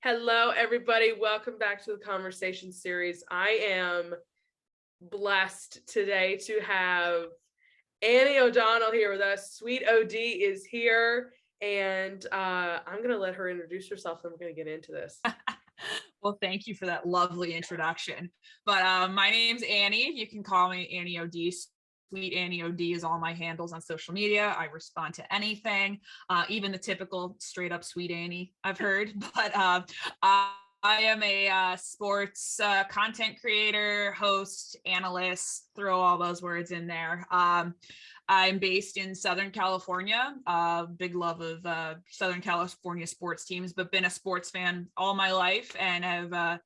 Hello, everybody. Welcome back to the conversation series. I am blessed today to have Annie O'Donnell here with us. Sweet OD is here, and I'm going to let her introduce herself, and we're going to get into this. Well, thank you for that lovely introduction. But my name's Annie. You can call me Annie OD. Sweet Annie OD is all my handles on social media. I respond to anything, even the typical straight up Sweet Annie I've heard. But I am a sports content creator, host, analyst, throw all those words in there. I'm based in Southern California, big love of Southern California sports teams, but been a sports fan all my life and have, I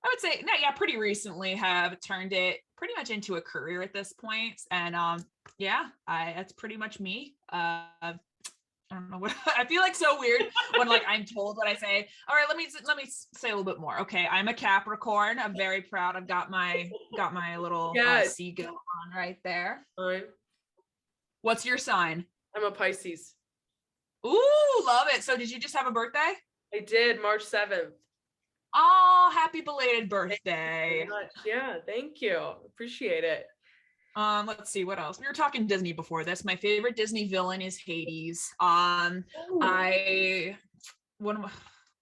would say, pretty recently have turned it pretty much into a career at this point. And that's pretty much me. I don't know what I feel like so weird when like I'm told what I say. All right, let me say a little bit more. Okay, I'm a Capricorn. I'm very proud. I've got my little seagull on right there. What's your sign? I'm a Pisces. Ooh, love it. So did you just have a birthday? I did, March 7th. Oh, happy belated birthday. Thank you very much. Yeah, thank you. Appreciate it. Let's see what else. We were talking Disney before this. My favorite Disney villain is Hades. One of my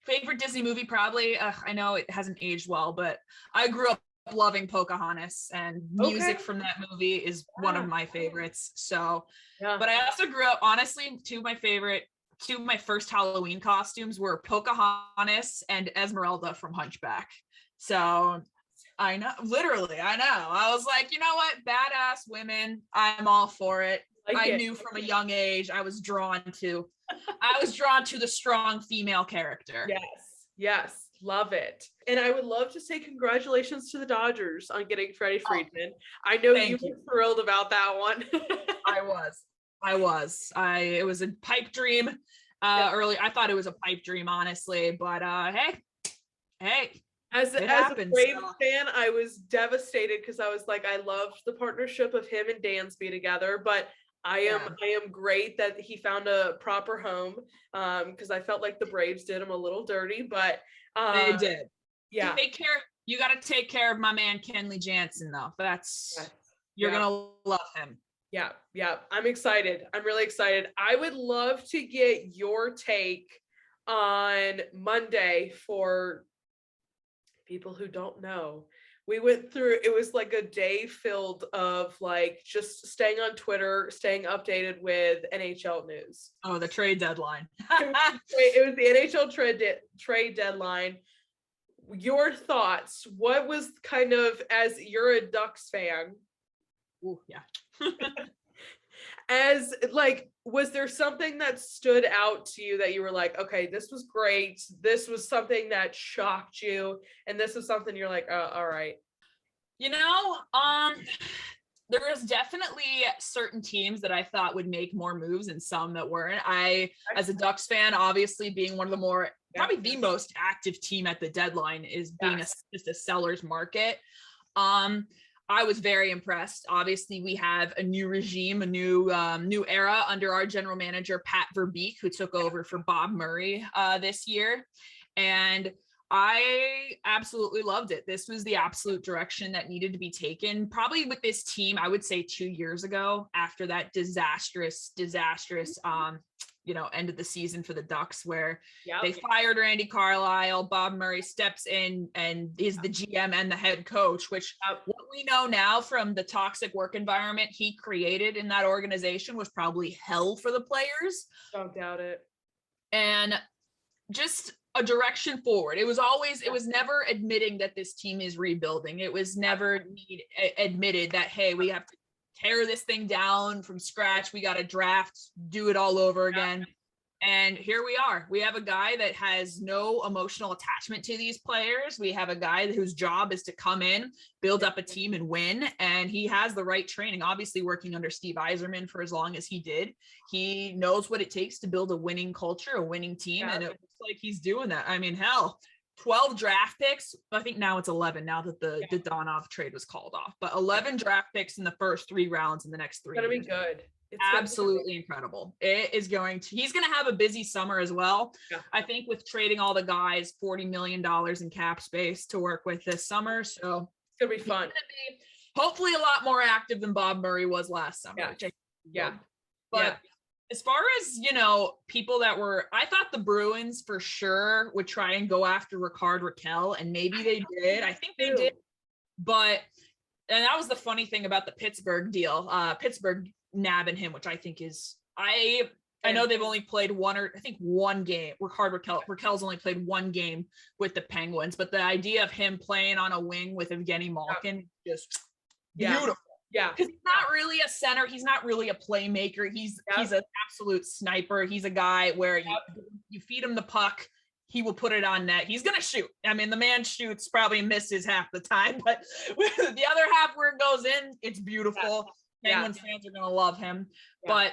favorite Disney movie probably. I know it hasn't aged well, but I grew up loving Pocahontas, and music from that movie is one of my favorites. So, but I also grew up, honestly, two of my first Halloween costumes were Pocahontas and Esmeralda from Hunchback. So I know, literally, I know. I was like, you know what? Badass women. I'm all for it. I knew from a young age I was drawn to the strong female character. Yes. Love it. And I would love to say congratulations to the Dodgers on getting Freddie Freeman. I know you were thrilled about that one. I was. It was a pipe dream. Early. I thought it was a pipe dream, honestly, but hey. As a Braves fan, I was devastated because I was like, I loved the partnership of him and Dansby together, but I am great that he found a proper home, because I felt like the Braves did him a little dirty, but they did. Yeah. You got to take care of my man Kenley Jansen, though. You're gonna love him. Yeah. I'm excited. I'm really excited. I would love to get your take on Monday. For people who don't know, we went through, it was like a day filled of like just staying on Twitter, staying updated with NHL news. Oh, the trade deadline. It was the NHL trade deadline. Your thoughts? What was kind of, as you're a Ducks fan? Ooh, yeah. As like, was there something that stood out to you that you were like, okay, this was great, this was something that shocked you, and this is something you're like, oh, all right? There was definitely certain teams that I thought would make more moves and some that weren't. As a Ducks fan, obviously being one of the more, probably the most active team at the deadline, is being just a seller's market. I was very impressed. Obviously, we have a new regime, a new era under our general manager, Pat Verbeek, who took over for Bob Murray this year. And I absolutely loved it. This was the absolute direction that needed to be taken. Probably with this team, I would say 2 years ago, after that disastrous end of the season for the Ducks, where they fired Randy Carlyle, Bob Murray steps in and is the GM and the head coach, which what we know now from the toxic work environment he created in that organization was probably hell for the players. Don't doubt it. And just a direction forward. It was never admitting that this team is rebuilding. It was never admitted that, hey, we have to tear this thing down from scratch. We got to draft, do it all over again. And here we are. We have a guy that has no emotional attachment to these players. We have a guy whose job is to come in, build up a team and win. And he has the right training, obviously working under Steve Yzerman for as long as he did. He knows what it takes to build a winning culture, a winning team. And it looks like he's doing that. I mean, hell, 12 draft picks. I think now it's 11 now that the Donov trade was called off, but 11 draft picks in the first 3 rounds in the next 3 years. It's going to be good. It's gonna be Absolutely incredible. He's going to have a busy summer as well. yeah. I think with trading all the guys, $40 million in cap space to work with this summer. So It's gonna be fun. Hopefully a lot more active than Bob Murray was last summer. Yeah. Which I Yeah. But as far as, people that I thought the Bruins for sure would try and go after Rickard Rakell, and maybe they did. I think they did. But, and that was the funny thing about the Pittsburgh deal. Pittsburgh nabbing him, which I think is, I know they've only played one game. Rakell's only played one game with the Penguins, but the idea of him playing on a wing with Evgeny Malkin, just beautiful. Yeah. Because he's not really a center. He's not really a playmaker. He's an absolute sniper. He's a guy where you feed him the puck, he will put it on net. He's going to shoot. I mean, the man shoots, probably misses half the time, but the other half where it goes in, it's beautiful. Penguins fans are going to love him. But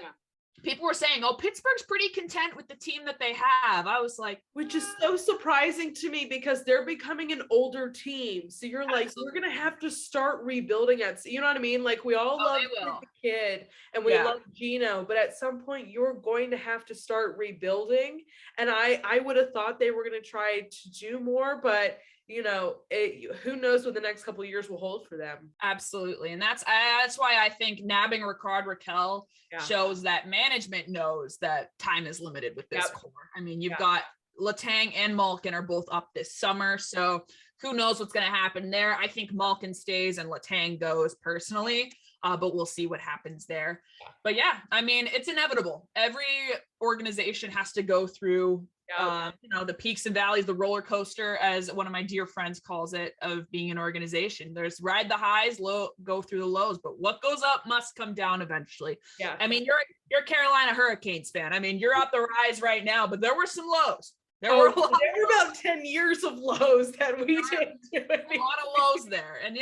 people were saying, Pittsburgh's pretty content with the team that they have. I was like, which is so surprising to me because they're becoming an older team. So you're like, we're going to have to start rebuilding it. You know what I mean? Like we all love the kid and we love Gino, but at some point you're going to have to start rebuilding. And I would have thought they were going to try to do more, but who knows what the next couple of years will hold for them. Absolutely. And that's why I think nabbing Rickard Rakell shows that management knows that time is limited with this core. I mean, you've got Letang and Malkin are both up this summer. So who knows what's going to happen there. I think Malkin stays and Letang goes personally, but we'll see what happens there. But I mean, it's inevitable. Every organization has to go through the peaks and valleys, the roller coaster, as one of my dear friends calls it, of being an organization. There's ride the highs, go through the lows, but what goes up must come down eventually. Yeah. I mean, you're a Carolina Hurricanes fan. I mean, you're at the rise right now, but there were some lows. There were about 10 years of lows that we did. A lot of lows there. And,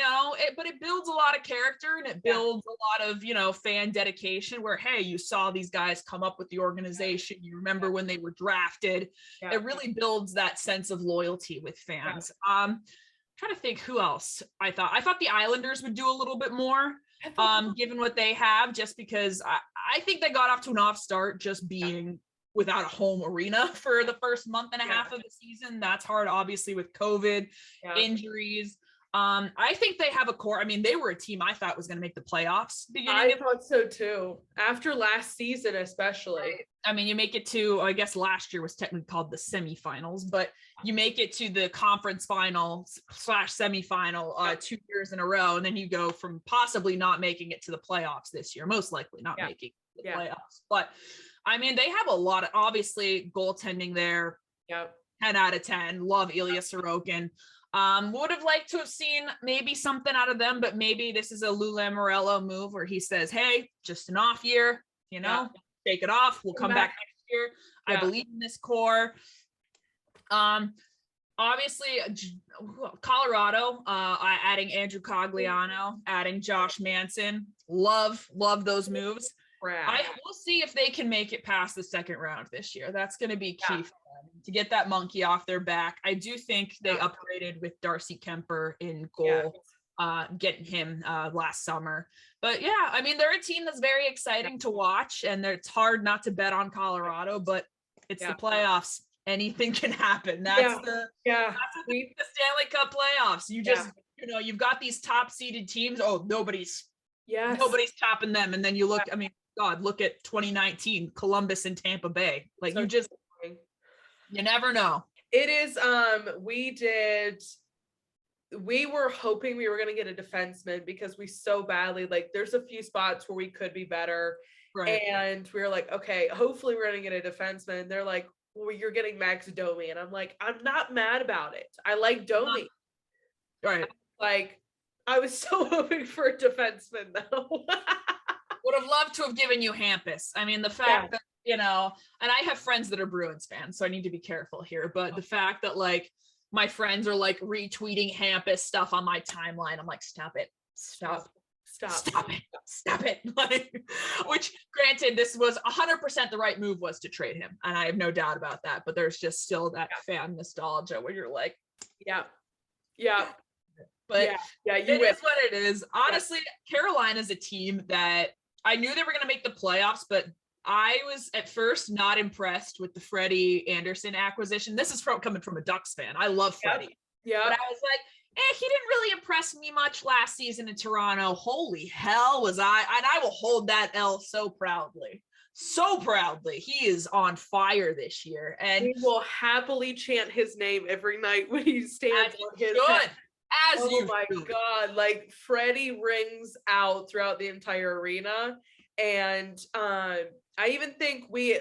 but it builds a lot of character and it builds a lot of, fan dedication where, hey, you saw these guys come up with the organization. You remember when they were drafted. It really builds that sense of loyalty with fans. Trying to think who else I thought the Islanders would do a little bit more, given what they have, just because I think they got off to an off start just being without a home arena for the first month and a half of the season. That's hard, obviously, with COVID, injuries. I think they have a core. I mean, they were a team I thought was going to make the playoffs. I thought so too. After last season, especially. Right. I mean, you make it to, I guess last year was technically called the semifinals, but you make it to the conference finals / semifinal 2 years in a row. And then you go from possibly not making it to the playoffs this year, most likely not making the playoffs. But I mean, they have a lot of, obviously, goaltending there. 10 out of 10. Love Ilya Sorokin. Would have liked to have seen maybe something out of them, but maybe this is a Lou Lamoriello move where he says, hey, just an off year, take it off. We'll come back next year. I believe in this core. Obviously, Colorado, adding Andrew Cogliano, adding Josh Manson. Love those moves. We'll see if they can make it past the second round this year. That's going to be key for them to get that monkey off their back. I do think they upgraded with Darcy Kemper in goal, getting him last summer. But I mean, they're a team that's very exciting to watch, and it's hard not to bet on Colorado, but it's the playoffs. Anything can happen. That's the Stanley Cup playoffs. You just, you've got these top seeded teams. Oh, nobody's topping them. And then you look, I mean, God, look at 2019, Columbus and Tampa Bay. Like you never know. It is, we were hoping we were going to get a defenseman because we so badly, like there's a few spots where we could be better. Right. And we were like, okay, hopefully we're going to get a defenseman. And they're like, well, you're getting Max Domi. And I'm like, I'm not mad about it. I like Domi. Right. Like, I was so hoping for a defenseman though. Would have loved to have given you Hampus. I mean, the fact that, and I have friends that are Bruins fans, so I need to be careful here. But the fact that like my friends are like retweeting Hampus stuff on my timeline, I'm like, stop it. Like, which granted, this was 100% the right move was to trade him. And I have no doubt about that. But there's just still that fan nostalgia where you're like, But it is what it is. Honestly, Carolina's a team that I knew they were going to make the playoffs, but I was at first not impressed with the Freddie Anderson acquisition. This is coming from a Ducks fan. I love Freddie. Yeah. But I was like, he didn't really impress me much last season in Toronto. Holy hell was I. And I will hold that L so proudly. So proudly. He is on fire this year. And we will happily chant his name every night when he stands on his head. Oh my God. Like Freddie rings out throughout the entire arena. And I even think Auntie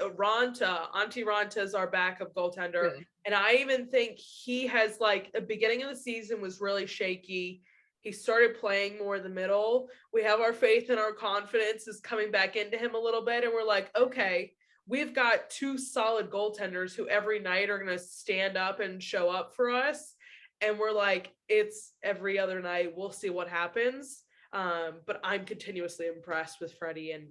Ranta is our backup goaltender. Really? And I even think he has, like, the beginning of the season was really shaky. He started playing more in the middle. We have our faith and our confidence is coming back into him a little bit. And we're like, okay, we've got 2 solid goaltenders who every night are going to stand up and show up for us. And we're like, it's every other night. We'll see what happens. But I'm continuously impressed with Freddie and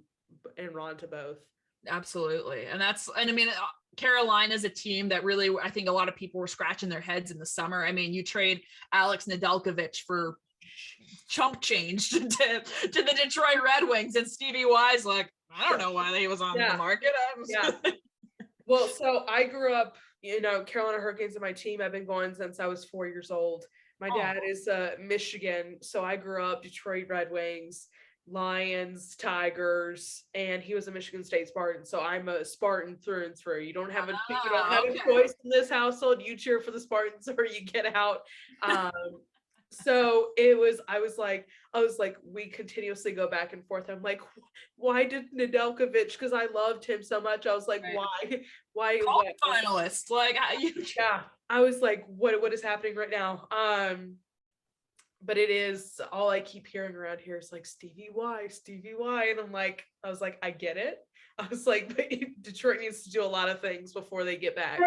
Ranta both. Absolutely. And I mean, Carolina's a team that really, I think a lot of people were scratching their heads in the summer. I mean, you trade Alex Nedeljkovic for chump change to the Detroit Red Wings, and Stevie Y's like, I don't know why he was on the market. Well, so I grew up, Carolina Hurricanes are my team. I've been going since I was 4 years old. My dad is Michigan, so I grew up Detroit Red Wings, Lions, Tigers, and he was a Michigan State Spartan. So I'm a Spartan through and through. You don't have a choice in this household. You cheer for the Spartans or you get out. So I was like, we continuously go back and forth. I'm like, why did Nedeljkovic? Because I loved him so much. I was like, why? Finalist, like, yeah. I was like, what is happening right now? But it is all I keep hearing around here is like Stevie Y, and I was like, I get it. I was like, but Detroit needs to do a lot of things before they get back.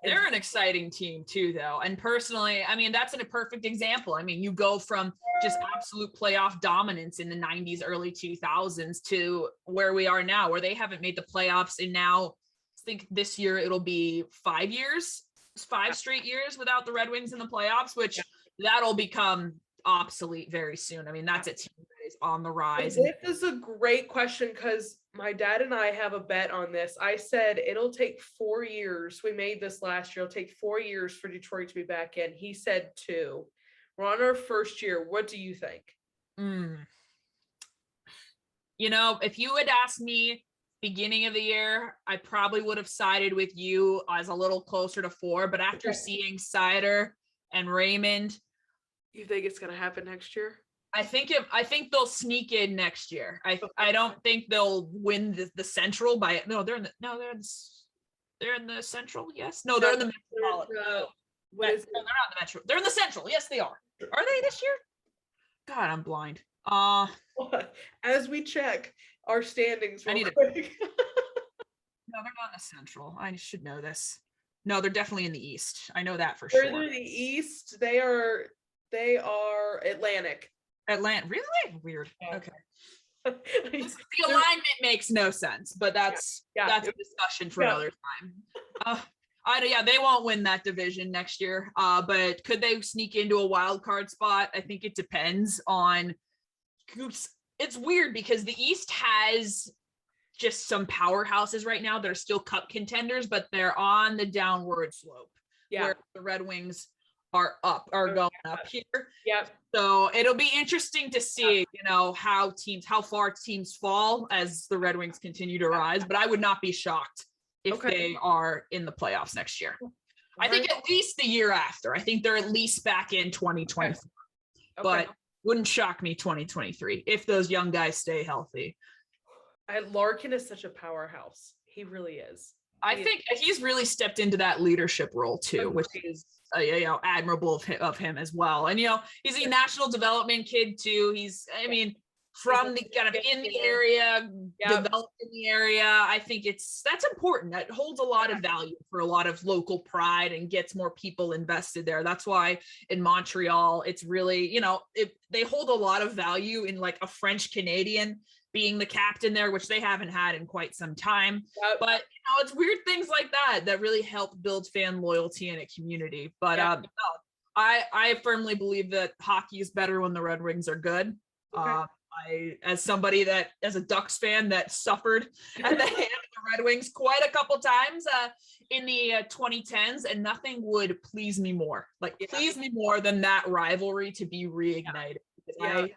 They're an exciting team too, though. And personally, I mean, that's a perfect example. I mean, you go from just absolute playoff dominance in the 90s, early 2000s to where we are now, where they haven't made the playoffs. And now I think this year it'll be 5 straight years without the Red Wings in the playoffs, which that'll become obsolete very soon. I mean, that's a team that is on the rise. This is a great question because my dad and I have a bet on this. I said it'll take 4 years. We made this last year. It'll take 4 years for Detroit to be back in. He said 2. We're on our first year. What do you think? If you had asked me beginning of the year, I probably would have sided with you as a little closer to 4. But after seeing Seider and Raymond, you think it's going to happen next year? I think they'll sneak in next year. I don't think they'll win the Central by they're in the Central. Yes. No, they're in the Metropolitan. No, they're not in the Metro. They're in the Central. Yes, they are. Are they this year? God, I'm blind. As we check our standings, I need to. No, they're not in the Central. I should know this. No, they're definitely in the East. I know that for sure. They're in the East. They are Atlantic. Really weird. Okay. The alignment makes no sense, but that's a discussion for another time. They won't win that division next year. But could they sneak into a wild card spot? I think it depends on. It's weird because the East has just some powerhouses right now that are still cup contenders, but they're on the downward slope. Yeah. Where the Red Wings are going up here. Yep. So it'll be interesting to see, how far teams fall as the Red Wings continue to rise. But I would not be shocked if they are in the playoffs next year. I think at least the year after. I think they're at least back in 2024. But wouldn't shock me 2023 if those young guys stay healthy. Larkin is such a powerhouse. He really is. I think he's really stepped into that leadership role too, which is admirable of him as well. And he's a national development kid too. He's from the kind of in the area, developed in the area. I think that's important. That holds a lot of value for a lot of local pride and gets more people invested there. That's why in Montreal, it's really, they hold a lot of value in like a French Canadian being the captain there, which they haven't had in quite some time. Yep. But it's weird things like that really help build fan loyalty in a community. But I firmly believe that hockey is better when the Red Wings are good. as somebody that, as a Ducks fan that suffered at the hand of the Red Wings quite a couple times in the 2010s, and nothing would please me more, please me more than that rivalry to be reignited. I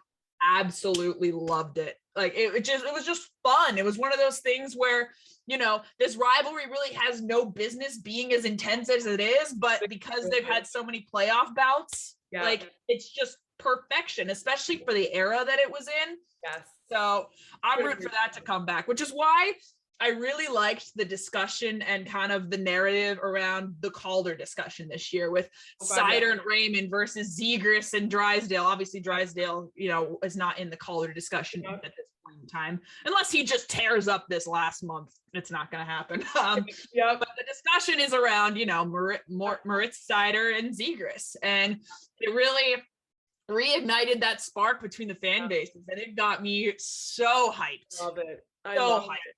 absolutely loved it. Like it was just fun. It was one of those things where, you know, this rivalry really has no business being as intense as it is, but because they've had so many playoff bouts, like it's just perfection, especially for the era that it was in. Yes. So I'm rooting for that to come back, which is why I really liked the discussion and kind of the narrative around the Calder discussion this year with Seider and Raymond versus Zegras and Drysdale. Obviously, Drysdale, you know, is not in the Calder discussion at this point in time, unless he just tears up this last month. It's not going to happen. But the discussion is around, you know, Moritz Seider and Zegras, and it really reignited that spark between the fan bases, and it got me so hyped. Love it. I love it.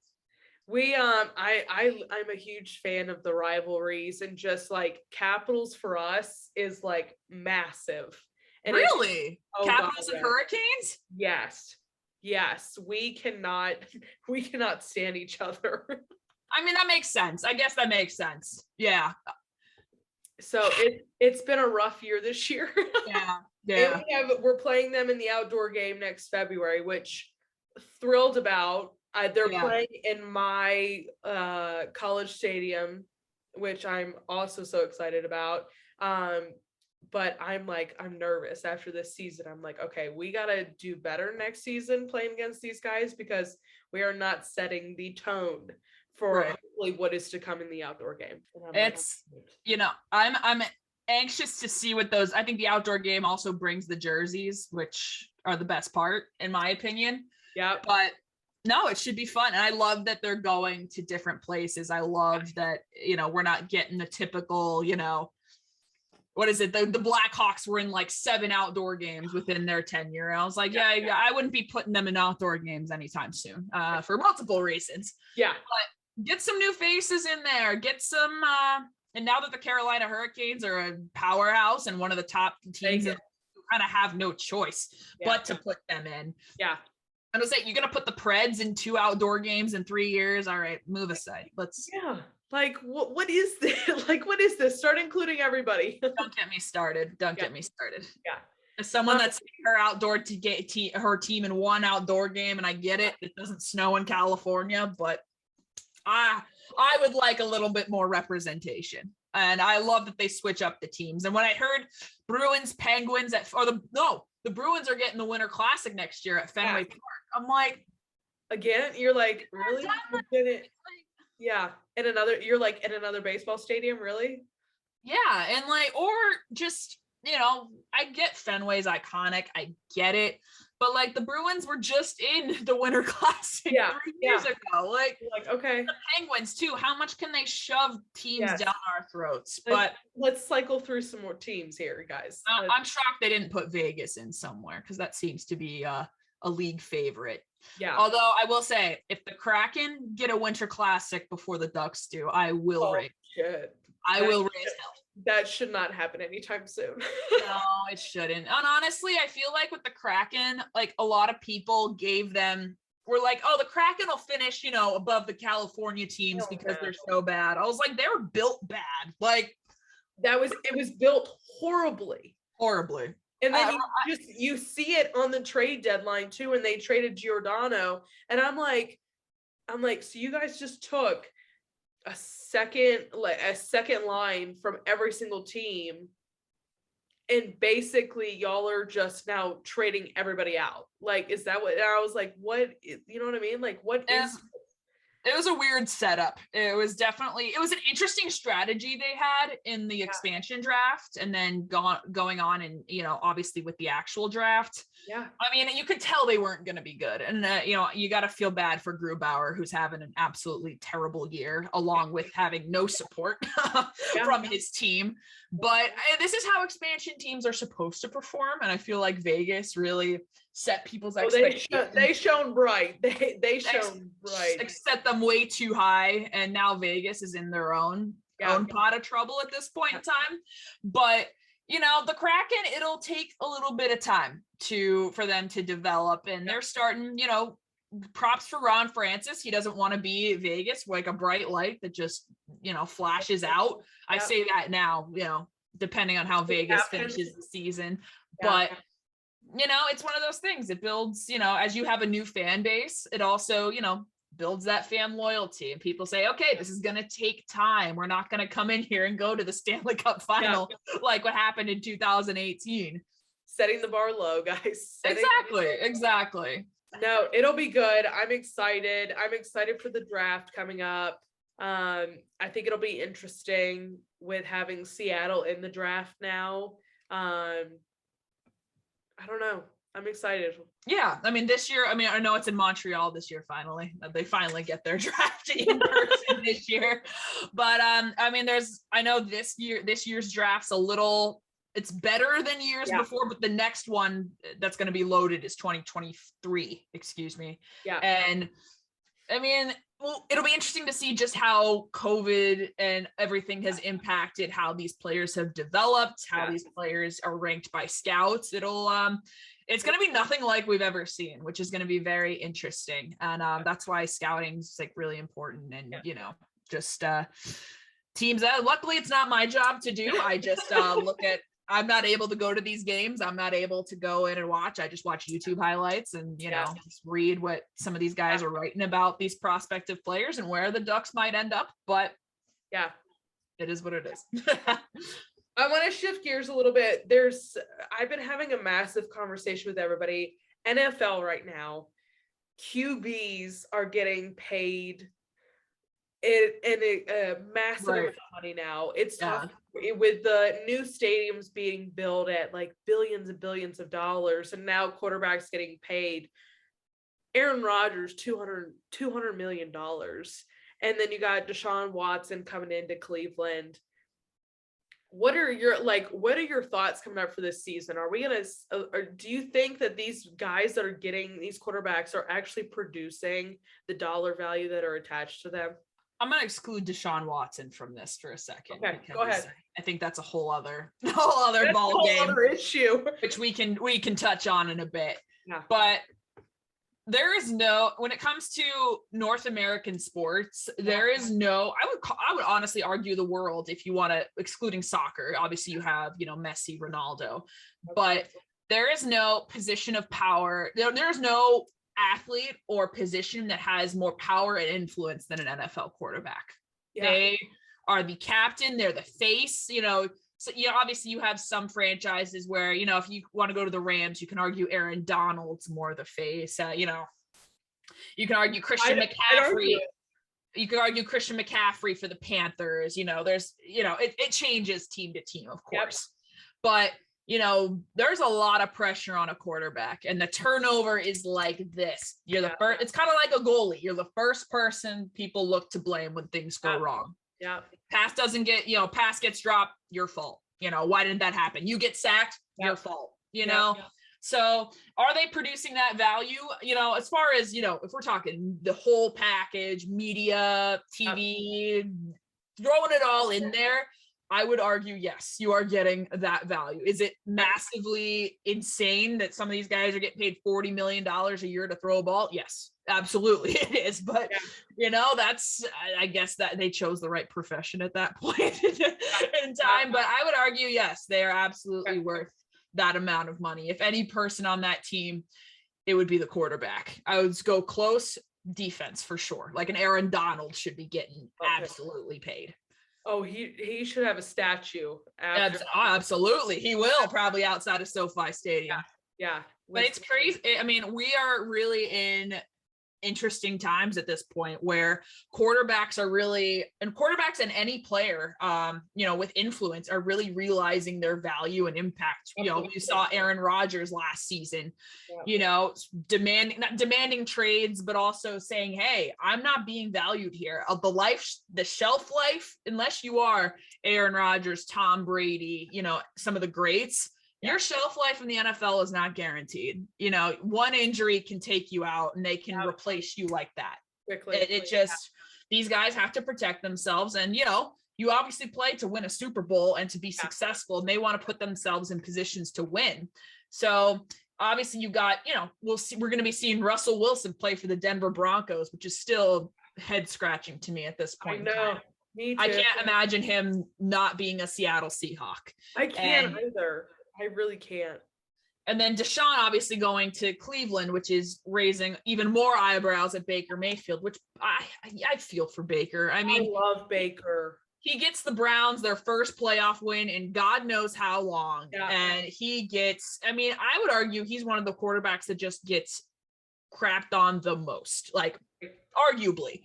I'm a huge fan of the rivalries, and just like Capitals for us is like massive. And really? Capitals and Hurricanes? Yes. We cannot stand each other. I mean, that makes sense. I guess that makes sense. Yeah. So it's been a rough year this year. Yeah. We're playing them in the outdoor game next February, which thrilled about. They're playing in my college stadium, which I'm also so excited about. But I'm nervous after this season. I'm like, okay, we got to do better next season playing against these guys, because we are not setting the tone for hopefully what is to come in the outdoor game. It's, you know, I'm anxious to see what those, I think the outdoor game also brings the jerseys, which are the best part, in my opinion. Yeah. But no, it should be fun. And I love that they're going to different places. I love that, you know, we're not getting the typical, you know, what is it? The Blackhawks were in like 7 outdoor games within their tenure. I was like, I wouldn't be putting them in outdoor games anytime soon for multiple reasons. Yeah. But get some new faces in there. Get some, and now that the Carolina Hurricanes are a powerhouse and one of the top teams, you kind of have no choice but to put them in. Yeah. I'm gonna say, you're gonna put the Preds in 2 outdoor games in 3 years. All right, move aside. Let's. Yeah. Like, what is this? Like, what is this? Start including everybody. Don't get me started. Get me started. Yeah. As someone that's her outdoor to get her team in 1 outdoor game, and I get it. It doesn't snow in California, but I would like a little bit more representation. And I love that they switch up the teams. And when I heard Bruins, Penguins the Bruins are getting the Winter Classic next year at Fenway Park. I'm like, again, you're like, really? Yeah. You're like in another baseball stadium, really? Yeah. And like, or just, you know, I get Fenway's iconic. I get it. But like the Bruins were just in the Winter Classic 3 years ago. Like, okay. The Penguins too. How much can they shove teams down our throats? But let's cycle through some more teams here, guys. I'm shocked they didn't put Vegas in somewhere, because that seems to be a league favorite. Yeah. Although I will say, if the Kraken get a Winter Classic before the Ducks do, I will raise. I will raise hell. That should not happen anytime soon. No, it shouldn't. And honestly, I feel like with the Kraken, like a lot of people were like, oh, the Kraken will finish, you know, above the California teams because they're so bad. I was like, they were built bad. Like, it was built horribly. And then you see it on the trade deadline too, and they traded Giordano, and I'm like, so you guys just took a second line from every single team, and basically y'all are just now trading everybody out. Like, is that what? And I was like, what? You know what I mean? Like, what is? It was a weird setup. It was an interesting strategy they had in the expansion draft, and then going on and, you know, obviously with the actual draft. Yeah. I mean, you could tell they weren't going to be good. And, you know, you got to feel bad for Grubauer, who's having an absolutely terrible year, along with having no support from his team. But this is how expansion teams are supposed to perform. And I feel like Vegas really set people's expectations. They shone bright. They shone bright. Set them way too high, and now Vegas is in their own pot of trouble at this point in time. But The Kraken, it'll take a little bit of time for them to develop, and they're starting, props for Ron Francis. He doesn't want to be Vegas like a bright light that just, flashes out. I say that now, depending on how Vegas finishes the season. But, it's one of those things. It builds, as you have a new fan base, it also, builds that fan loyalty, and people say, okay, this is going to take time. We're not going to come in here and go to the Stanley Cup final like what happened in 2018. Setting the bar low, guys. Exactly. No, it'll be good. I'm excited for the draft coming up. I think it'll be interesting with having Seattle in the draft now. I don't know. I'm excited. Yeah. I mean, this year, I know it's in Montreal this year, finally. They finally get their draft in person this year. But I know this year's draft's it's better than years before, but the next one that's going to be loaded is 2023, excuse me. Yeah. And it'll be interesting to see just how COVID and everything has impacted how these players have developed, how these players are ranked by scouts. It's going to be nothing like we've ever seen, which is going to be very interesting. And that's why scouting is like really important. And, just teams that luckily it's not my job to do. I just I'm not able to go to these games. I'm not able to go in and watch. I just watch YouTube highlights and, just read what some of these guys are writing about these prospective players and where the Ducks might end up. But it is what it is. I want to shift gears a little bit. I've been having a massive conversation with everybody. NFL right now, QBs are getting paid in a massive amount of money now. It's tough with the new stadiums being built at like billions and billions of dollars, and now quarterbacks getting paid. Aaron Rodgers, $200 million. And then you got Deshaun Watson coming into Cleveland. What are your thoughts coming up for this season? Are we going to, or do you think that these guys that are getting these quarterbacks are actually producing the dollar value that are attached to them? I'm going to exclude Deshaun Watson from this for a second. Okay, go ahead. I think that's a whole other ball game, other issue, which we can touch on in a bit. Yeah. But there is when it comes to North American sports, there is I would honestly argue the world, if you want to, excluding soccer. Obviously you have, Messi, Ronaldo, but there is no position of power. There's no athlete or position that has more power and influence than an NFL quarterback. Yeah. They are the captain. They're the face, So, obviously you have some franchises where, if you want to go to the Rams, you can argue Aaron Donald's more the face. You can argue Christian McCaffrey. You can argue Christian McCaffrey for the Panthers. There's, it changes team to team, of course. But, there's a lot of pressure on a quarterback, and the turnover is like this. You're the first. It's kind of like a goalie. You're the first person people look to blame when things go wrong. Yeah. Pass gets dropped, your fault. Why didn't that happen? You get sacked, your fault, So are they producing that value? As far as, if we're talking the whole package, media, TV, throwing it all in there, I would argue, yes, you are getting that value. Is it massively insane that some of these guys are getting paid $40 million a year to throw a ball? Yes, absolutely it is. But, that's, I guess that they chose the right profession at that point in time. But I would argue, yes, they are absolutely worth that amount of money. If any person on that team, it would be the quarterback. I would go close defense for sure. Like an Aaron Donald should be getting absolutely paid. Oh, he should have a statue. Absolutely. He will, probably outside of SoFi Stadium. Yeah. But it's crazy. We are really in interesting times at this point where quarterbacks and any player, with influence are really realizing their value and impact. You saw Aaron Rodgers last season, not demanding trades, but also saying, hey, I'm not being valued here. The shelf life, unless you are Aaron Rodgers, Tom Brady, some of the greats, your shelf life in the NFL is not guaranteed. One injury can take you out and they can replace you like that. Quickly. These guys have to protect themselves. And, you obviously play to win a Super Bowl and to be successful, and they want to put themselves in positions to win. So obviously you got, we're going to be seeing Russell Wilson play for the Denver Broncos, which is still head scratching to me at this point in time. Me too. I can't imagine him not being a Seattle Seahawk. I can't either. I really can't. And then Deshaun obviously going to Cleveland, which is raising even more eyebrows at Baker Mayfield, which I feel for Baker. I mean, I love Baker. He gets the Browns their first playoff win in God knows how long. Yeah. And he gets, I mean, I would argue he's one of the quarterbacks that just gets crapped on the most, like arguably.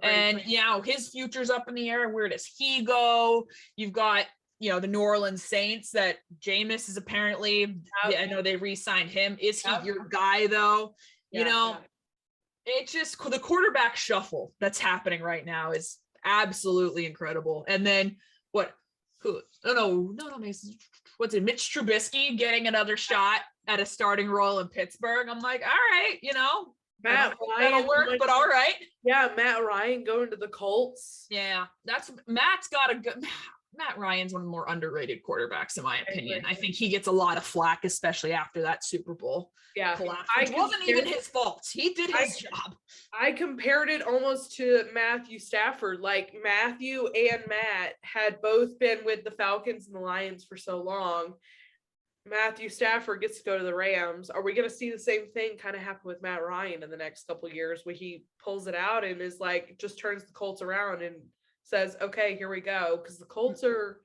And, his future's up in the air. Where does he go? You've got, the New Orleans Saints that Jameis is apparently, I know they re-signed him. Is he your guy though? It just, the quarterback shuffle that's happening right now is absolutely incredible. And then what's it, Mitch Trubisky getting another shot at a starting role in Pittsburgh. I'm like, all right, Matt Ryan, that'll work, but all right. Yeah, Matt Ryan going to the Colts. Yeah, Matt's got a good. Matt Ryan's one of the more underrated quarterbacks, in my opinion. I think he gets a lot of flack, especially after that Super Bowl collapse, which wasn't even his fault. He did his job. I compared it almost to Matthew Stafford. Like, Matthew and Matt had both been with the Falcons and the Lions for so long. Matthew Stafford gets to go to the Rams. Are we going to see the same thing kind of happen with Matt Ryan in the next couple of years, where he pulls it out and is like, just turns the Colts around and says, okay, here we go? Because the Colts are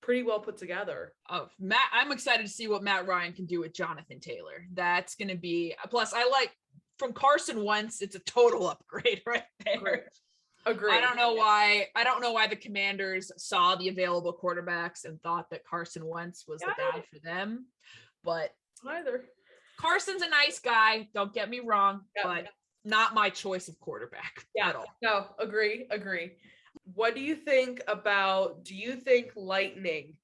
pretty well put together. Oh, I'm excited to see what Matt Ryan can do with Jonathan Taylor. That's going to be, plus I like from Carson Wentz, it's a total upgrade right there. Agree. I don't know why the Commanders saw the available quarterbacks and thought that Carson Wentz was the guy for them, but Carson's a nice guy. Don't get me wrong, but not my choice of quarterback at all. No, agree. What do you think Lightning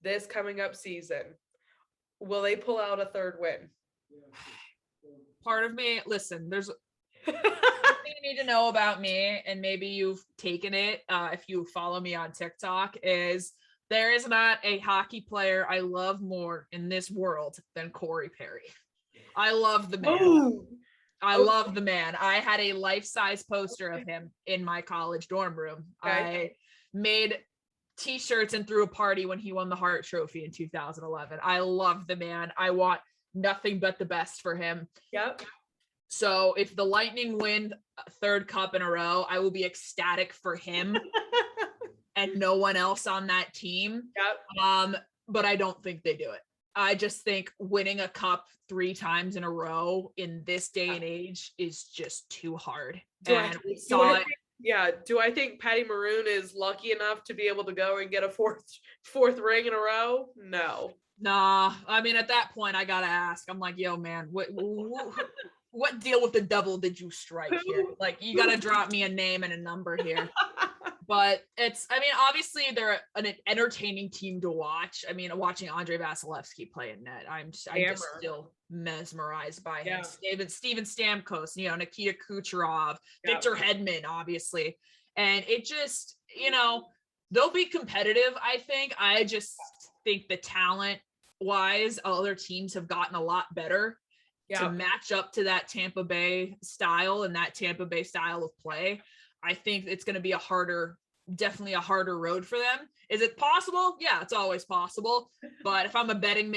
this coming up season? Will they pull out a third win? Part of me, listen, there's something you need to know about me, and maybe you've taken it if you follow me on TikTok, is there is not a hockey player I love more in this world than Corey Perry. I love the man. Ooh. I love the man. I had a life-size poster of him in my college dorm room. I made t-shirts and threw a party when he won the Hart Trophy in 2011. I love the man. I want nothing but the best for him. Yep. So if the Lightning win a third cup in a row, I will be ecstatic for him and no one else on that team. Yep. But I don't think they do it. I just think winning a cup 3 times in a row in this day and age is just too hard. Do I think Patty Maroon is lucky enough to be able to go and get a fourth ring in a row? No. Nah. I mean, at that point, I gotta ask. I'm like, yo, man, what deal with the devil did you strike here? Like, you gotta drop me a name and a number here. But obviously they're an entertaining team to watch. I mean, watching Andre Vasilevsky play in net, I'm just still mesmerized by him. Steven Stamkos, Nikita Kucherov, Victor Hedman, obviously. And it just, they'll be competitive, I think. I just think the talent-wise, other teams have gotten a lot better to match up to that Tampa Bay style and that Tampa Bay style of play. I think it's going to be definitely a harder road for them. Is it possible? Yeah, it's always possible. But if I'm a betting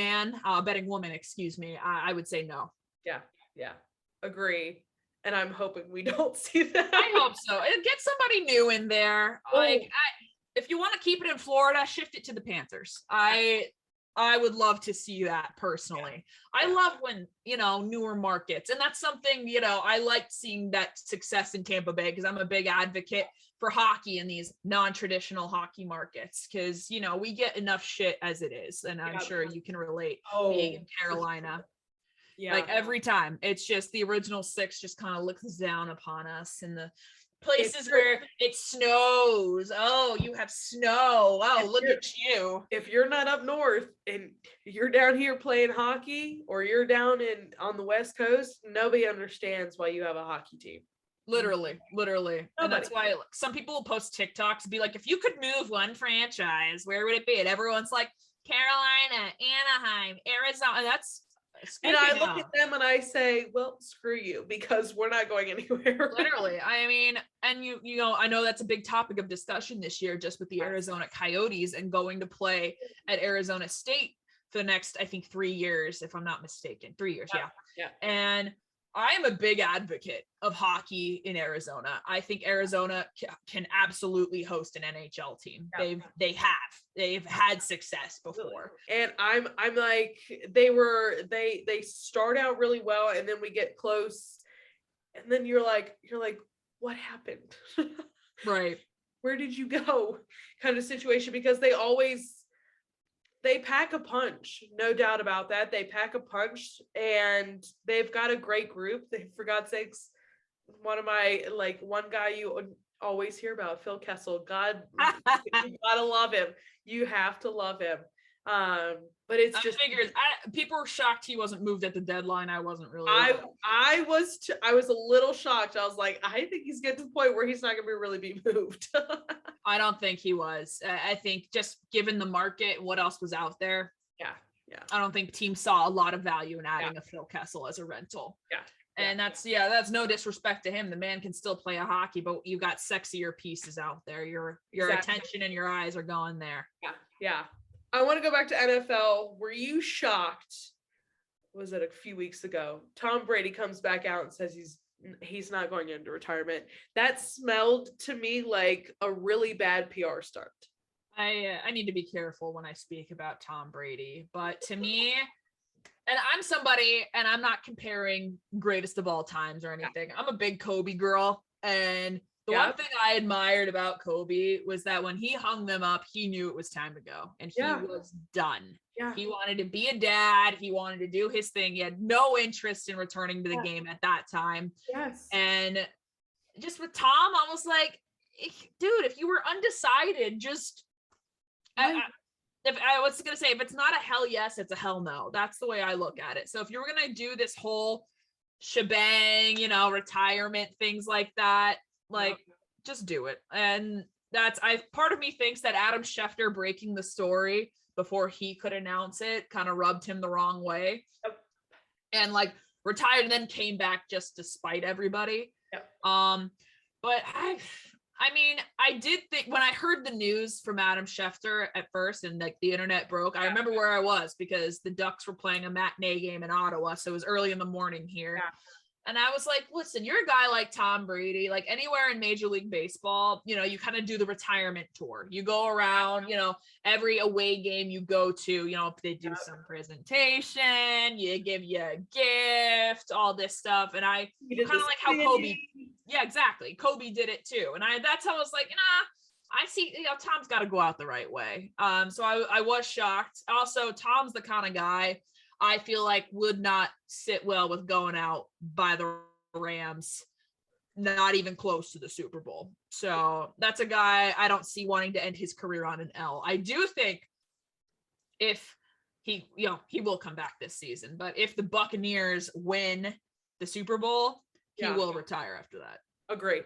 woman, I would say no. Yeah. Agree. And I'm hoping we don't see that. I hope so. And get somebody new in there. If you want to keep it in Florida, shift it to the Panthers. I would love to see that personally. I love when, newer markets, and that's something, I like seeing that success in Tampa Bay because I'm a big advocate for hockey in these non-traditional hockey markets because, we get enough shit as it is. And I'm sure you can relate being in Carolina. Yeah. Like every time it's just the original 6 just kind of looks down upon us and the places where it snows. Oh, you have snow. Oh, look at you. If you're not up north and you're down here playing hockey or you're down on the West Coast, nobody understands why you have a hockey team. Literally. Nobody. And that's why some people will post TikToks and be like, if you could move one franchise, where would it be? And everyone's like, Carolina, Anaheim, Arizona. And that's and I look at them and I say, well, screw you, because we're not going anywhere. Literally. I mean, and you know, I know that's a big topic of discussion this year, just with the Arizona Coyotes and going to play at Arizona State for the next, I think, 3 years, if I'm not mistaken. 3 years. Yeah. And I am a big advocate of hockey in Arizona. I think Arizona can absolutely host an NHL team. They've had success before. And I'm like, they start out really well, and then we get close, and then you're like, what happened? Right. Where did you go? Kind of situation, because they pack a punch, no doubt about that. They pack a punch, and they've got a great group. For God's sakes, one guy you always hear about, Phil Kessel. God, you gotta love him. You have to love him. But it's just figured. People were shocked he wasn't moved at the deadline. I wasn't really. I was a little shocked. I was like, I think he's getting to the point where he's not gonna be moved. I don't think he was. I think just given the market, what else was out there. Yeah. I don't think teams saw a lot of value in adding a Phil Kessel as a rental. Yeah. And that's no disrespect to him. The man can still play a hockey, but you got sexier pieces out there. Your attention and your eyes are going there. Yeah. I want to go back to NFL. Were you shocked? Was it a few weeks ago? Tom Brady comes back out and says he's not going into retirement. That smelled to me like a really bad PR stunt. I need to be careful when I speak about Tom Brady, but to me, and I'm somebody, and I'm not comparing greatest of all times or anything. I'm a big Kobe girl, and the one thing I admired about Kobe was that when he hung them up, he knew it was time to go, and he was done. Yeah. He wanted to be a dad. He wanted to do his thing. He had no interest in returning to the game at that time. Yes. And just with Tom, I was like, dude, if you were undecided, just I was going to say, if it's not a hell yes, it's a hell no. That's the way I look at it. So if you were going to do this whole shebang, retirement, things like that, just do it. And part of me thinks that Adam Schefter breaking the story before he could announce it kind of rubbed him the wrong way. Yep. And retired and then came back just to spite everybody. Yep. But I mean, I did think when I heard the news from Adam Schefter at first and the internet broke, I remember where I was because the Ducks were playing a matinee game in Ottawa. So it was early in the morning here. Yeah. And I was like, listen, you're a guy like Tom Brady, like anywhere in Major League Baseball, you kind of do the retirement tour. You go around, every away game you go to, they do some presentation, you give you a gift, all this stuff. And I kind of like how Kobe, yeah, exactly. Kobe did it too. And that's how I was like, I see, Tom's got to go out the right way. So I was shocked. Also, Tom's the kind of guy I feel like would not sit well with going out by the Rams, not even close to the Super Bowl. So that's a guy I don't see wanting to end his career on an L. I do think if he will come back this season, but if the Buccaneers win the Super Bowl, he will retire after that. Agree.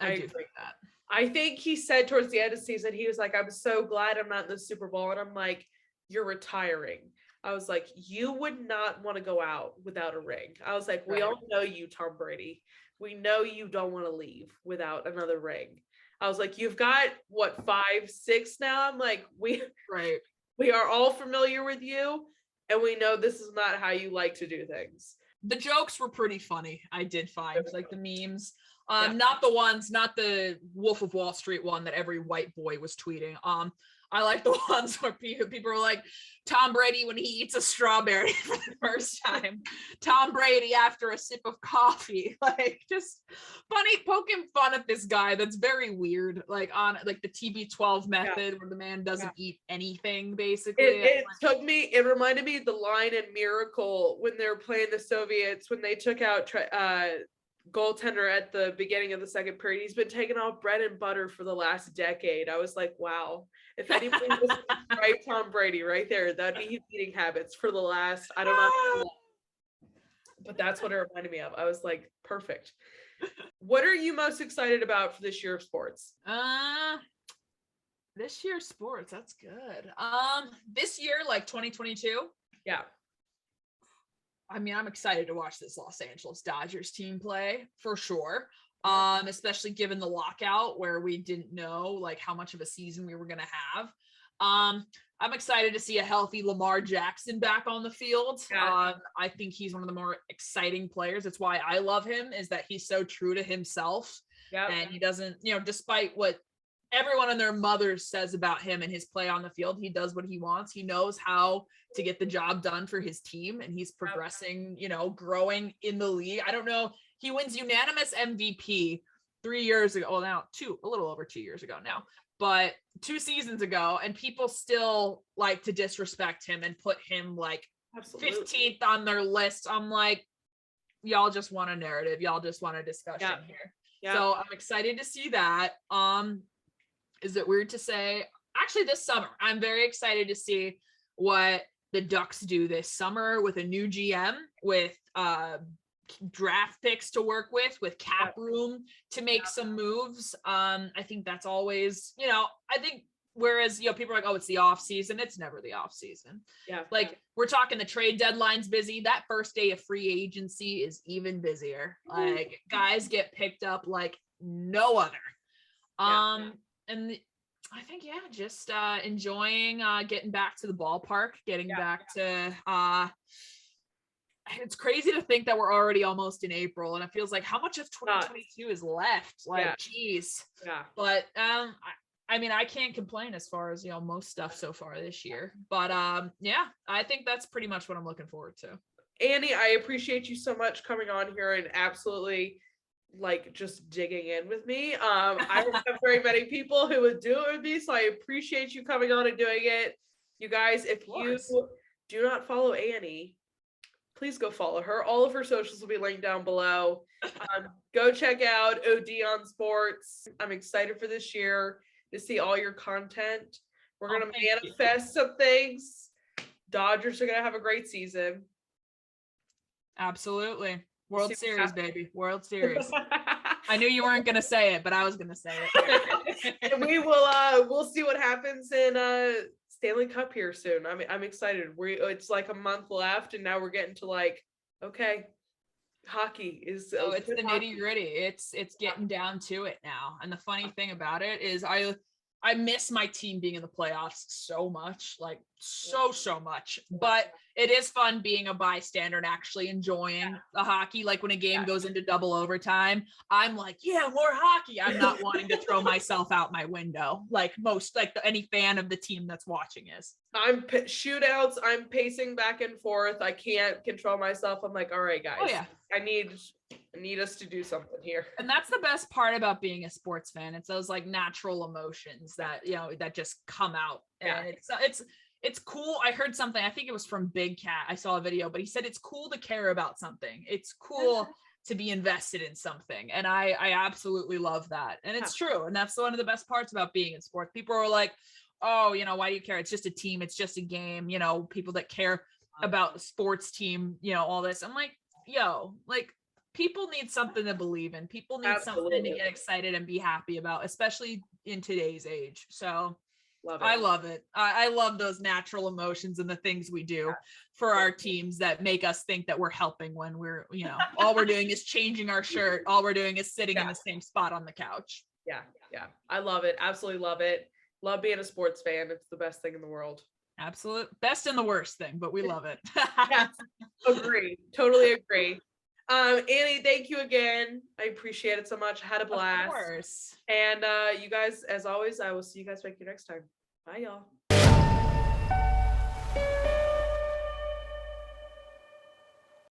I do think that. I think he said towards the end of the season, he was like, I'm so glad I'm not in the Super Bowl. And I'm like, you're retiring. I was like, you would not want to go out without a ring. I was like, we all know you, Tom Brady. We know you don't want to leave without another ring. I was like, you've got what, 5, 6 now? I'm like, we are all familiar with you, and we know this is not how you like to do things. The jokes were pretty funny. I did find like the memes. Not the Wolf of Wall Street one that every white boy was tweeting. I like the ones where people are like, Tom Brady when he eats a strawberry for the first time, Tom Brady after a sip of coffee, like just funny, poking fun at this guy that's very weird, like on like the TB12 method where the man doesn't eat anything basically. It reminded me of the line in Miracle when they were playing the Soviets when they took out goaltender at the beginning of the second period. He's been taking off bread and butter for the last decade. I was like, wow. If anybody was right, Tom Brady right there, that'd be his eating habits for the last, I don't know. But that's what it reminded me of. I was like, perfect. What are you most excited about for this year of sports? This year's sports, that's good. This year, like 2022. Yeah. I mean, I'm excited to watch this Los Angeles Dodgers team play for sure. Especially given the lockout where we didn't know like how much of a season we were going to have. I'm excited to see a healthy Lamar Jackson back on the field. Yeah. I think he's one of the more exciting players. That's why I love him, is that he's so true to himself. Yeah. And he doesn't, despite what everyone and their mothers says about him and his play on the field, he does what he wants. He knows how to get the job done for his team, and he's progressing, growing in the league. I don't know. He wins unanimous MVP 3 years ago. Well, now a little over 2 years ago now, but 2 seasons ago, and people still like to disrespect him and put him like Absolutely. 15th on their list. I'm like, y'all just want a narrative. Y'all just want a discussion here. Yeah. So I'm excited to see that. Is it weird to say? Actually, this summer, I'm very excited to see what the Ducks do this summer with a new GM, with draft picks to work with cap room to make some moves. I think that's always, I think whereas, people are like, oh, it's the off season. It's never the off season. Yeah. Like we're talking the trade deadline's busy. That first day of free agency is even busier. Like guys get picked up like no other. And I think, just enjoying getting back to the ballpark, getting back to it's crazy to think that we're already almost in April, and it feels like how much of 2022 is left. Like, geez. Yeah. But I mean, I can't complain as far as most stuff so far this year. But I think that's pretty much what I'm looking forward to. Annie, I appreciate you so much coming on here and absolutely like just digging in with me. I don't have very many people who would do it with me, so I appreciate you coming on and doing it. You guys, if you do not follow Annie, please go follow her. All of her socials will be linked down below. Go check out OD on Sports. I'm excited for this year to see all your content. We're going to manifest some things. Dodgers are going to have a great season. Absolutely. World Series, baby. World Series. I knew you weren't going to say it, but I was going to say it. And we'll see what happens in Stanley Cup here soon. I'm excited. It's like a month left, and now we're getting to like, okay, hockey is. Oh, it's the nitty gritty. It's getting down to it now. And the funny thing about it is, I miss my team being in the playoffs so much, like so much. But it is fun being a bystander and actually enjoying the hockey. Like when a game goes into double overtime, I'm like, more hockey. I'm not wanting to throw myself out my window like any fan of the team that's watching is. I'm shootouts. I'm pacing back and forth. I can't control myself. I'm like, all right, guys. I need us to do something here. And that's the best part about being a sports fan. It's those like natural emotions that, that just come out. And it's cool. I heard something, I think it was from Big Cat. I saw a video, but he said it's cool to care about something. It's cool to be invested in something. And I absolutely love that. And it's true. And that's one of the best parts about being in sports. People are like, oh, why do you care? It's just a team. It's just a game. People that care about the sports team, all this. I'm like, people need something to believe in. People need something to get excited and be happy about, especially in today's age. So I love it. I love those natural emotions and the things we do for our teams that make us think that we're helping when we're, all we're doing is changing our shirt. All we're doing is sitting in the same spot on the couch. Yeah. I love it. Absolutely love it. Love being a sports fan. It's the best thing in the world. Absolute best and the worst thing, but we love it. Yes, agree. Totally agree. Annie, thank you again. I appreciate it so much. I had a blast. Of course. And you guys, as always, I will see you guys back here next time. Bye, y'all.